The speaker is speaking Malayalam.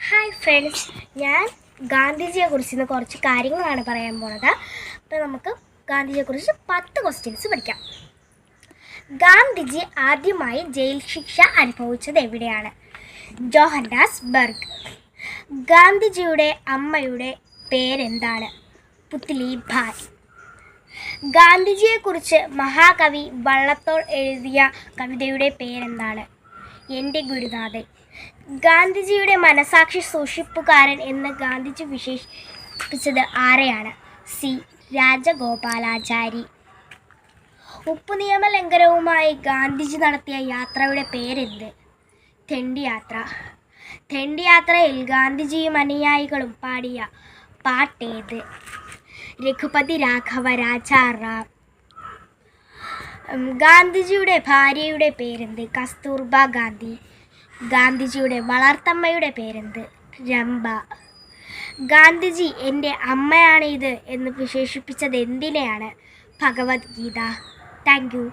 ഹായ് ഫ്രണ്ട്സ്, ഞാൻ ഗാന്ധിജിയെക്കുറിച്ച് ഇന്ന് കുറച്ച് കാര്യങ്ങളാണ് പറയാൻ പോണത്. അപ്പോൾ നമുക്ക് ഗാന്ധിജിയെക്കുറിച്ച് 10 ക്വസ്റ്റ്യൻസ് പഠിക്കാം. ഗാന്ധിജി ആദ്യമായി ജയിൽ ശിക്ഷ അനുഭവിച്ചത് എവിടെയാണ്? ജോഹന്നാസ്ബർഗ്. ഗാന്ധിജിയുടെ അമ്മയുടെ പേരെന്താണ്? പുത്ലിഭായ്. ഗാന്ധിജിയെക്കുറിച്ച് മഹാകവി വള്ളത്തോൾ എഴുതിയ കവിതയുടെ പേരെന്താണ്? എൻ്റെ ഗുരുനാഥൻ. ഗാന്ധിജിയുടെ മനസാക്ഷി സൂക്ഷിപ്പുകാരൻ എന്ന് ഗാന്ധിജി വിശേഷിപ്പിച്ചത് ആരെയാണ്? സി രാജഗോപാലാചാരി. ഉപ്പു നിയമ ലംഘനവുമായി ഗാന്ധിജി നടത്തിയ യാത്രയുടെ പേരെന്ത്? ദണ്ഡിയാത്ര. ദണ്ഡിയാത്രയിൽ ഗാന്ധിജിയും അനുയായികളും പാടിയ പാട്ടേത്? രഘുപതി രാഘവ രാജാറാം. ഗാന്ധിജിയുടെ ഭാര്യയുടെ പേരെന്ത്? കസ്തൂർബ ഗാന്ധി. ഗാന്ധിജിയുടെ വളർത്തമ്മയുടെ പേരെന്ത്? രംഭ. ഗാന്ധിജി എൻ്റെ അമ്മയാണ് ഇത് എന്ന് വിശേഷിപ്പിച്ചത് എന്തിനെയാണ്? ഭഗവത്ഗീത. Thank U.